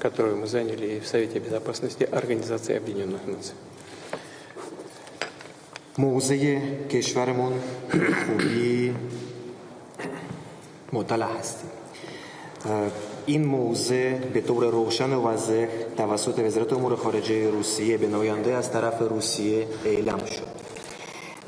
которую мы заняли и в Совете Безопасности Организации Объединенных Наций. موضع کشورمون خوبی مطلع هستیم. این موضع به طور روشن و واضح توسط وزارت امور خارجه روسیه به نماینده از طرف روسیه اعلام شد.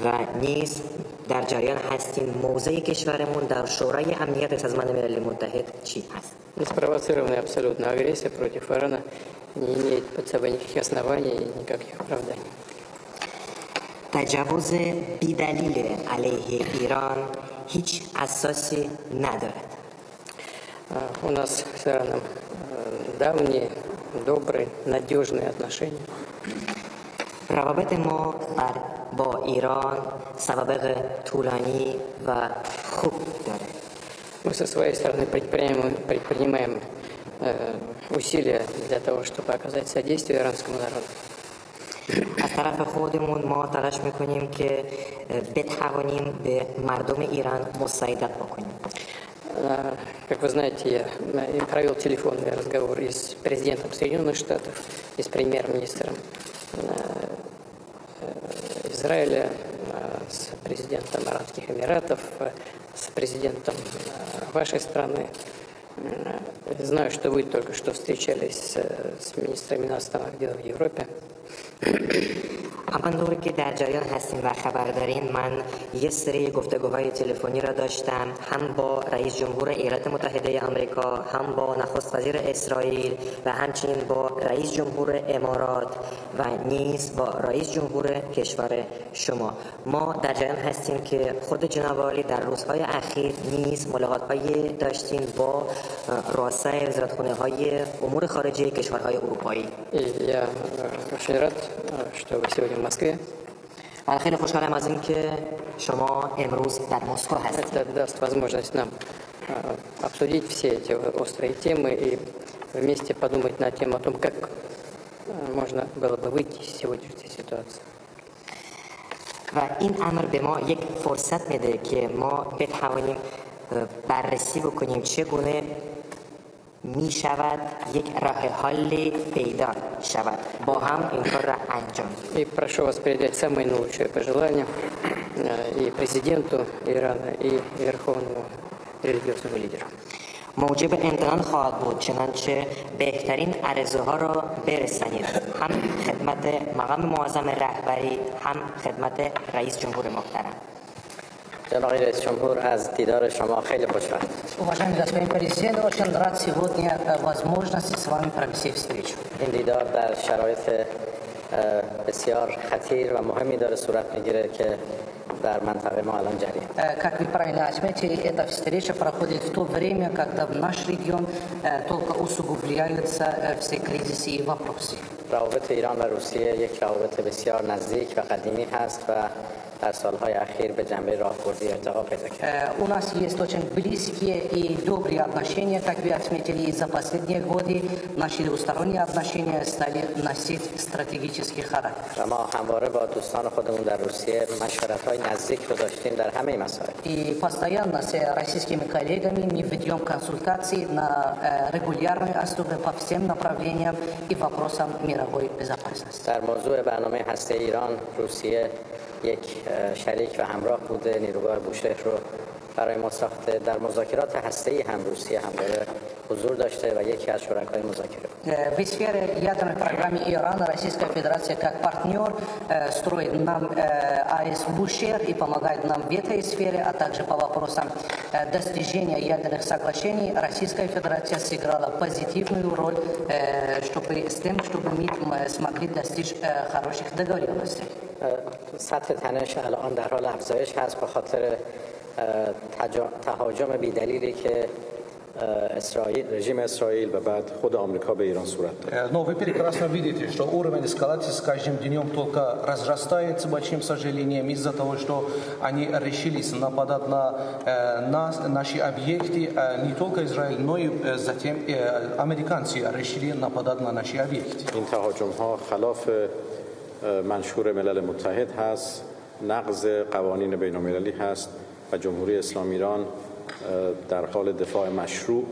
و نیز در جریان هستیم موضع کشورمون در شورای امنیت سازمان ملل متحد چی هست. Неспровоцированная абсолютно агрессия против Ирана не имеет под собой никаких оснований и никаких оправданий. تجاوز بی‌دلیل علیه ایران هیچ اساسی ندارد. У нас с Ираном давние, добрые, надежные отношения. روابط ما با ایران سوابق طولانی و خوب داره. Мы со своей стороны предпринимаем усилия для того, чтобы оказать содействие иранскому народу. از طرف خودمون ما تلاش میکنیم که بتوانیم به مردم ایران مساعدت بکنیم. Как вы знаете, я провел телефонный разговор и с президентом Соединенных Штатов, и с премьер-министром Израиля, с президентом Арабских Эмиратов, с президентом вашей страны. Знаю, что вы только что встречались с министрами иностранных дел в Европе. همانطور که در جریان هستیم و خبر دارین، من یه سری گفتگوهای تلفنی را داشتم، هم با رئیس جمهور ایالات متحده آمریکا، هم با نخست وزیر اسرائیل و همچنین با رئیس جمهور امارات و نیز با رئیس جمهور کشور شما. ما در جریان هستیم که خود جناب عالی در روزهای اخیر نیز ملاقات‌هایی داشتیم با رؤسای وزارتخانه‌های امور خارجه کشورهای اروپایی. Я очень рад, что вы сегодня в Москве. من خیلی خوشحالم از این که شما امروز در مسکو هستید. Это даст возможность нам обсудить все эти острые темы и вместе подумать над тем, о том, как можно было бы выйти из сегодняшней ситуации. و این امر به ما یک فرصت میده که ما بتوانیم بررسی بکنیم چگونه می شود یک راه حل پیدا شود با هم این کار را انجام. И прошу вас передать самые наилучшие пожелания и президенту Ирана, и верховному религиозному лидеру. موجب امتنان خواهد بود، چنانچه بهترین عرضه‌ها را برسانید، هم خدمت مقام معظم رهبری، هم خدمت رئیس جمهور محترم. جناب رئیس جمهور، از دیدار شما خیلی خوشحالم. Уважаемый господин президент, очень рад сегодня возможности с вами провести встречу. این دیدار در شرایط بسیار خطیر و مهمی داره صورت میگیره که در منطقه ما الان جریان. Как вы правильно отметили, эта встреча проходит в то время, когда в наш регион только усугубляются все кризисы и вопросы. روابط ایران و روسیه یک روابط بسیار نزدیک و قدیمی هست و در سالهای اخیر به جنبه راهبردی ارتقا پیدا کرد. У нас есть очень близкие и добрые отношения, как вы отметили, и за последние годы наши двусторонние отношения стали носить стратегический характер. و ما همواره با دوستان خودمون در روسیه مشورت‌های نزدیک رو داشتیم در همه مسائل. И постоянно с российскими коллегами мы ведем консультации на регулярной основе по всем направлениям и вопросам мировой безопасности. در موضوع برنامه هسته ایران، روسیه یک شریک و همراه بوده. نیروگاه بوشهر رو برای ساخته در مذاکرات هسته‌ای هم روسیه همواره حضور داشته و یکی از شرکای مذاکره. В сфере ядерной программы Ирана Российская Федерация как партнер строит нам АЭС Бушер и помогает нам в этой сфере, а также по вопросам достижения ядерных соглашений. Российская Федерация сыграла позитивную роль, чтобы мы смогли достичь хороших договоренностей. سطح تنش الان در حال افزایش هست به خاطر تهاجم بی‌دلیلی که режим Израиль و بعد خود آمریکا به ایران صورت داد. Но вы прекрасно видите, что уровень эскалации с каждым днем только разрастается, большим сожалением, из-за того, что они решились нападать на наши объекты. Не только Израиль, но и затем американцы решили нападать на наши объекты. این تهاجم‌ها خلاف منشور ملل متحد هست، نقض قوانین بین‌المللی هست و جمهوری اسلامی ایران در حال دفاع مشروع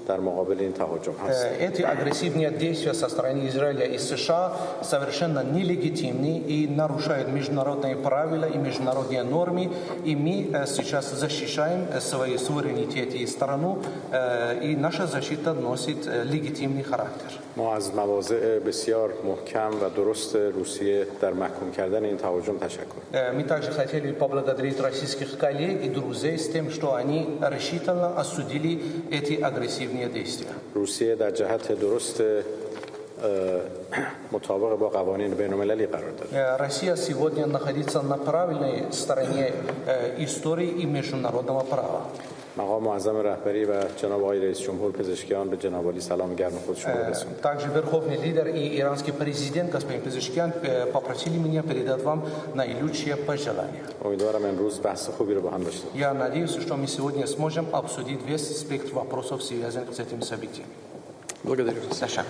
در مقابل این تهاجم هست. Эти агрессивные действия со стороны Израиля и США совершенно нелегитимны и нарушают международные правила и международные нормы, и мы сейчас защищаем свой суверенитет и страну, и наша защита носит легитимный характер. ما از مواضع بسیار محکم و درست روسیه در محکوم کردن این تهاجم تشکر. Мы также хотели поблагодарить российских коллег и друзей с тем, что они решительно осудили эти агрессивные действия. روسیه در جهت درست مطابق با قوانین بین‌المللی قرار دارد. Россия сегодня находится на правильной стороне истории и международного права. مقام معظم رهبری و جناب آقای رئیس جمهور پزشکیان به جناب عالی سلام گرم خودشون رو رسوندند. Также верховный лидер и иранский президент господин Пезешкян попросили меня передать вам наилучшие пожелания. امیدوارم امروز بحث خوبی رو با هم داشته باشیم. Я надеюсь, что мы сегодня сможем обсудить весь спектр вопросов, связанных с этим событием. Благодарю. Спасибо.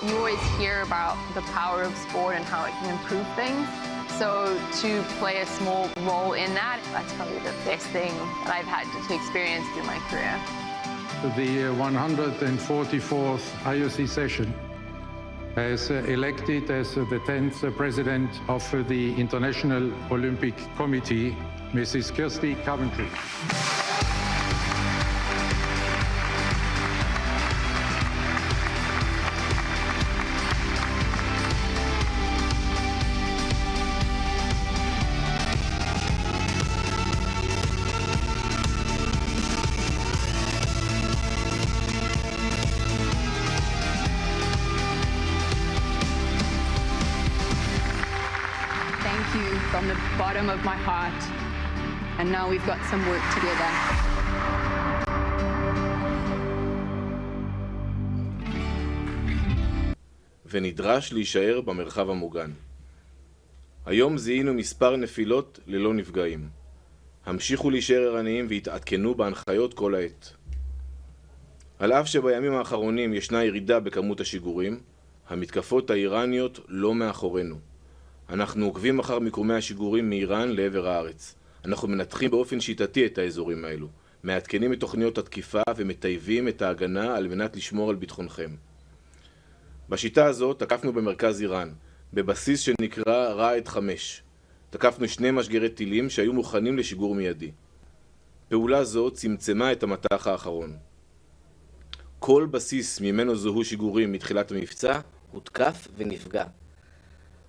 You always hear about the power of sport and how it can improve things. So to play a small role in that, that's probably the best thing that I've had to experience through my career. The 144th IOC session has elected as the 10th president of the International Olympic Committee, Mrs. Kirsty Coventry. Thank you from the bottom of my heart. And now we've got some work together. ונדרש להישאר במרחב המוגן. היום זיהינו מספר נפילות ללא נפגעים. המשיכו להישאר ערניים והתעדכנו בהנחיות כל העת. על אף שבימים האחרונים ישנה ירידה בכמות השיגורים, המתקפות האיראניות לא מאחורינו. אנחנו עוקבים אחר מיקומי השיגורים מאיראן לעבר הארץ. אנחנו מנתחים באופן שיטתי את האזורים האלו, מעדכנים את תוכניות התקיפה ומטייבים את ההגנה על מנת לשמור על ביטחונכם. בשיטה הזאת תקפנו במרכז איראן, בבסיס שנקרא רעד 5. תקפנו 2 משגרי טילים שהיו מוכנים לשיגור מיידי. פעולה זו צמצמה את המטח האחרון. כל בסיס ממנו זוהו שיגורים מתחילת המבצע הותקף ונפגע.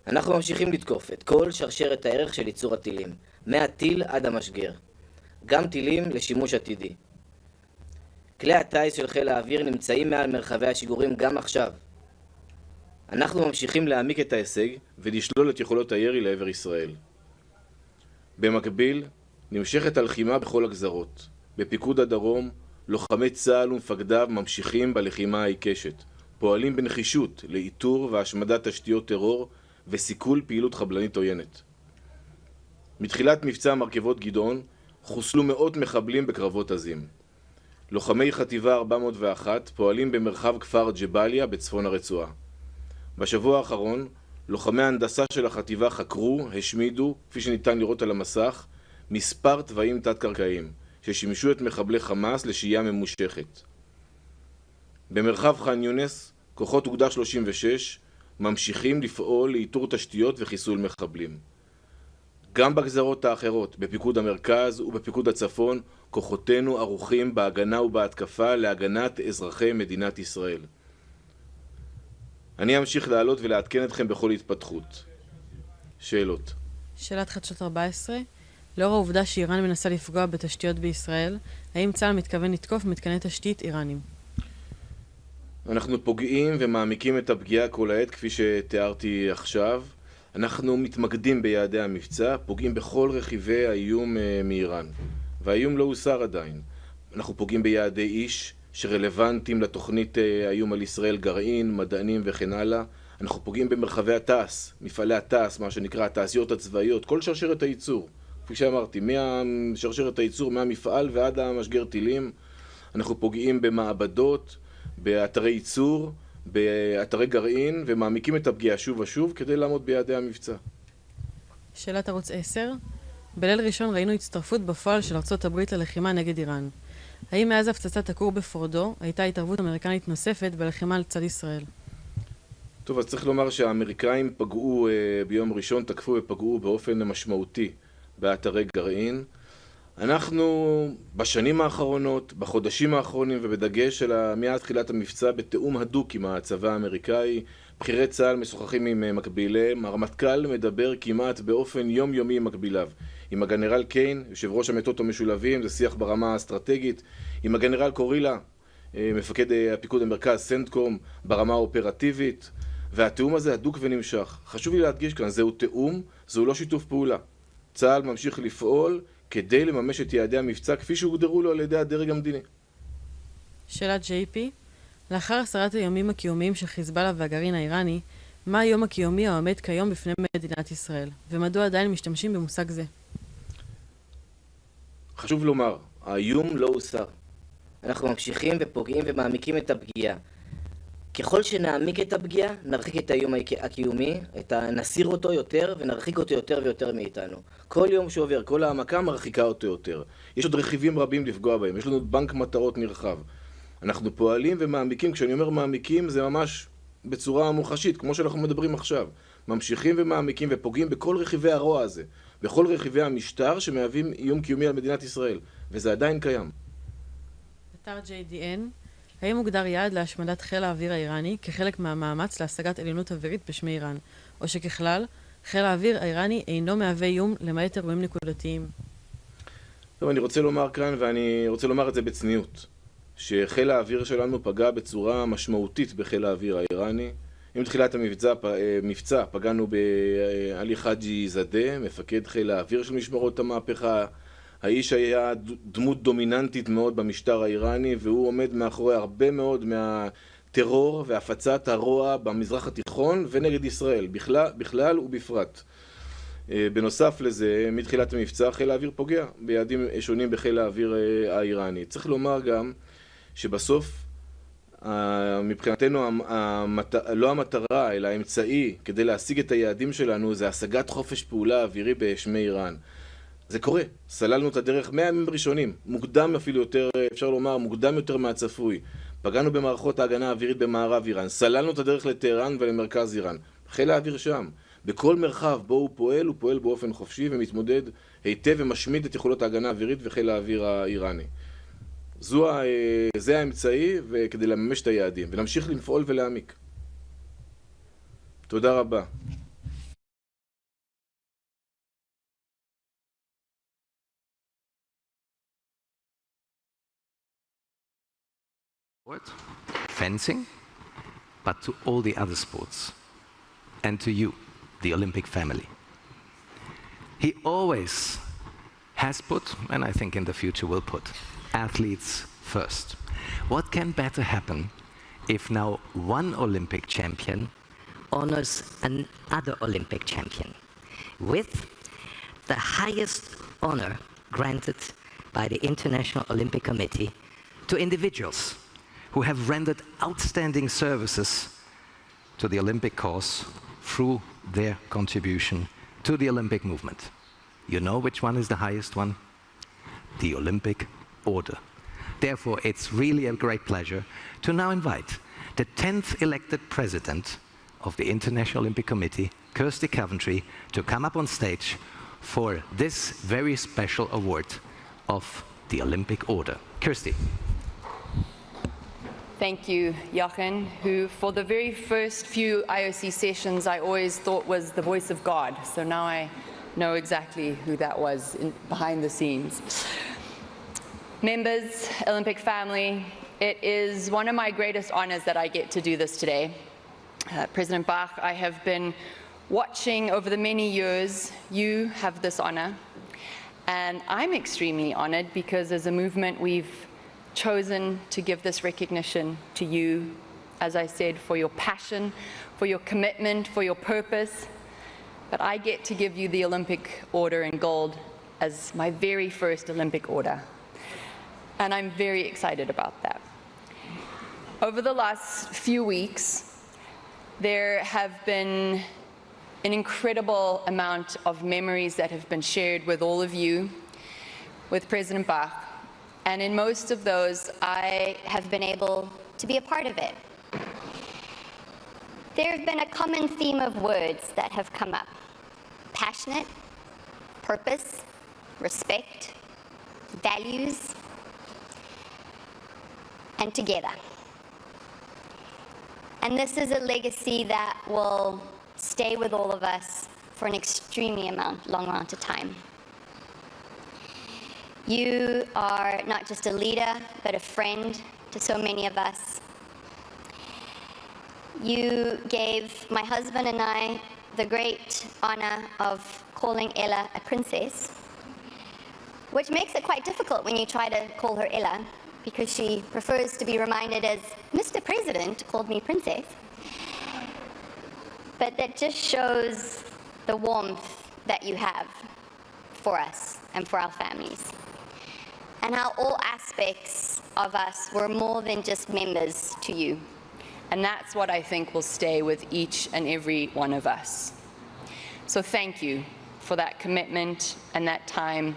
אנחנו ממשיכים לתקוף את כל שרשרת הערך של ייצור הטילים, מהטיל עד המשגר. גם טילים לשימוש עתידי. כלי הטייס של חיל האוויר נמצאים מעל מרחבי השיגורים גם עכשיו. אנחנו ממשיכים להעמיק את ההישג ולשלול את יכולות הירי לעבר ישראל. במקביל, נמשכת הלחימה בכל הגזרות. בפיקוד הדרום, לוחמי צה"ל ומפקדיו ממשיכים בלחימה העיקשת, פועלים בנחישות לאיתור והשמדת תשתיות טרור וסיכול פעילות חבלנית עוינת. מתחילת מבצע מרכבות גדעון חוסלו מאות מחבלים בקרבות עזים. לוחמי חטיבה 401 פועלים במרחב כפר ג'באליה בצפון הרצועה. בשבוע האחרון, לוחמי ההנדסה של החטיבה חקרו, השמידו, כפי שניתן לראות על המסך, מספר תוואים תת-קרקעיים, ששימשו את מחבלי חמאס לשהייה ממושכת. במרחב ח'אן יונס, כוחות אוגדה 36 ממשיכים לפעול לאיתור תשתיות וחיסול מחבלים. גם בגזרות האחרות, בפיקוד המרכז ובפיקוד הצפון, כוחותינו ערוכים בהגנה ובהתקפה להגנת אזרחי מדינת ישראל. אני אמשיך לעלות ולעדכן אתכם בכל התפתחות. שאלות. שאלת חדשות 14. לאור העובדה שאיראן מנסה לפגוע בתשתיות בישראל, האם צה"ל מתכוון לתקוף מתקני תשתית איראנים? אנחנו פוגעים ומעמיקים את הפגיעה כל העת כפי שתיארתי עכשיו. אנחנו מתמקדים ביעדי המבצע, פוגעים בכל רכיבי האיום מאיראן. והאיום לא הוסר עדיין. אנחנו פוגעים ביעדי איש שרלוונטיים לתוכנית האיום על ישראל, גרעין, מדענים וכן הלאה. אנחנו פוגעים במרחבי התעש, מפעלי התעש, מה שנקרא התעשיות הצבאיות, כל שרשרת הייצור. כפי שאמרתי, משרשרת הייצור מהמפעל ועד המשגר טילים. אנחנו פוגעים במעבדות, באתרי ייצור, באתרי גרעין, ומעמיקים את הפגיעה שוב ושוב כדי לעמוד ביעדי המבצע. שאלת ערוץ 10. בליל ראשון ראינו הצטרפות בפועל של ארצות הברית ללחימה נגד איראן. האם מאז הפצצת הכור בפורדו הייתה התערבות אמריקנית נוספת בלחימה לצד ישראל? טוב, אז צריך לומר שהאמריקאים פגעו ביום ראשון, תקפו ופגעו באופן משמעותי באתרי גרעין. אנחנו בשנים האחרונות, בחודשים האחרונים ובדגש מאז תחילת המבצע בתאום הדוק עם הצבא האמריקאי, בחירי צה"ל משוחחים עם מקביליהם, הרמטכ"ל מדבר כמעט באופן יומיומי עם מקביליו. עם הגנרל קיין, יושב ראש המטות המשולבים, זה שיח ברמה האסטרטגית, עם הגנרל קורילה, מפקד הפיקוד המרכז סנטקום, ברמה האופרטיבית, והתאום הזה הדוק ונמשך. חשוב לי להדגיש כאן, זהו תאום, זהו לא שיתוף פעולה. צה"ל ממשיך לפעול כדי לממש את יעדי המבצע כפי שהוגדרו לו על ידי הדרג המדיני. שאלת JP. לאחר 10 הימים הקיומיים של חיזבאללה והגרעין האיראני, מה היום הקיומי העומד כיום בפני מדינת ישראל? ומדוע עדיין משתמשים במושג זה? חשוב לומר, האיום לא הוסר. אנחנו ממשיכים ופוגעים ומעמיקים את הפגיעה. ככל שנעמיק את הפגיעה, נרחיק את האיום הקיומי, נסיר אותו יותר ונרחיק אותו יותר ויותר מאיתנו. כל יום שעובר, כל העמקה מרחיקה אותו יותר. יש עוד רכיבים רבים לפגוע בהם, יש לנו בנק מטרות נרחב. אנחנו פועלים ומעמיקים, כשאני אומר מעמיקים זה ממש בצורה מוחשית, כמו שאנחנו מדברים עכשיו. ממשיכים ומעמיקים ופוגעים בכל רכיבי הרוע הזה, בכל רכיבי המשטר שמהווים איום קיומי על מדינת ישראל, וזה עדיין קיים. אתר JDN. האם מוגדר יעד להשמדת חיל האוויר האיראני כחלק מהמאמץ להשגת עליונות אווירית בשמי איראן, או שככלל, חיל האוויר האיראני אינו מהווה איום למעט אירועים נקודתיים? טוב, אני רוצה לומר כאן, ואני רוצה לומר את זה בצניעות, שחיל האוויר שלנו פגע בצורה משמעותית בחיל האוויר האיראני. עם תחילת המבצע פגענו בעלי חאג'י זאדה, מפקד חיל האוויר של משמרות המהפכה. האיש היה דמות דומיננטית מאוד במשטר האיראני, והוא עומד מאחורי הרבה מאוד מהטרור והפצת הרוע במזרח התיכון ונגד ישראל, בכלל ובפרט. בנוסף לזה, מתחילת המבצע חיל האוויר פוגע ביעדים שונים בחיל האוויר האיראני. צריך לומר גם שבסוף מבחינתנו לא המטרה אלא האמצעי כדי להשיג את היעדים שלנו זה השגת חופש פעולה אווירי בשמי איראן. זה קורה, סללנו את הדרך 100 ימים ראשונים, מוקדם אפילו יותר, אפשר לומר, מוקדם יותר מהצפוי. פגענו במערכות ההגנה האווירית במערב איראן, סללנו את הדרך לטהרן ולמרכז איראן. חיל האוויר שם, בכל מרחב בו הוא פועל באופן חופשי ומתמודד היטב ומשמיד את יכולות ההגנה האווירית וחיל האוויר האיראני. זה האמצעי כדי לממש את היעדים, ונמשיך לפעול ולהעמיק. תודה רבה. Fencing, but to all the other sports, and to you, the Olympic family. He always has put, and I think in the future will put, athletes first. What can better happen if now one Olympic champion honors another Olympic champion with the highest honor granted by the International Olympic Committee to individuals who have rendered outstanding services to the Olympic cause through their contribution to the Olympic movement. You know which one is the highest one? The Olympic Order. Therefore, it's really a great pleasure to now invite the 10th elected president of the International Olympic Committee, Kirsty Coventry, to come up on stage for this very special award of the Olympic Order. Kirsty. Thank you, Jochen, who for the very first few IOC sessions I always thought was the voice of God. So now I know exactly who that was behind the scenes. Members, Olympic family, it is one of my greatest honors that I get to do this today. President Bach, I have been watching over the many years you have this honor, and I'm extremely honored because as a movement we've chosen to give this recognition to you, as I said, for your passion, for your commitment, for your purpose. But I get to give you the Olympic Order in Gold as my very first Olympic Order. And I'm very excited about that. Over the last few weeks, there have been an incredible amount of memories that have been shared with all of you, with President Bach. And in most of those, I have been able to be a part of it. There have been a common theme of words that have come up: passionate, purpose, respect, values, and together. And this is a legacy that will stay with all of us for an extremely long amount of time. You are not just a leader, but a friend to so many of us. You gave my husband and I the great honor of calling Ella a princess, which makes it quite difficult when you try to call her Ella, because she prefers to be reminded as Mr. President called me princess. But that just shows the warmth that you have for us and for our families, and how all aspects of us were more than just members to you. And that's what I think will stay with each and every one of us. So thank you for that commitment and that time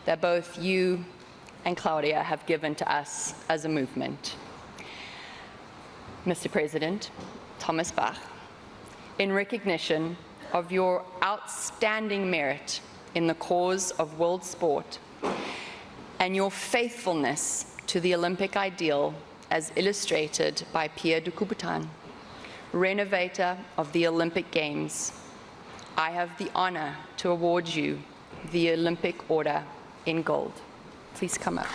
that both you and Claudia have given to us as a movement. Mr. President, Thomas Bach, in recognition of your outstanding merit in the cause of world sport and your faithfulness to the Olympic ideal as illustrated by Pierre de Coubertin, renovator of the Olympic Games, I have the honor to award you the Olympic Order in Gold. Please come up.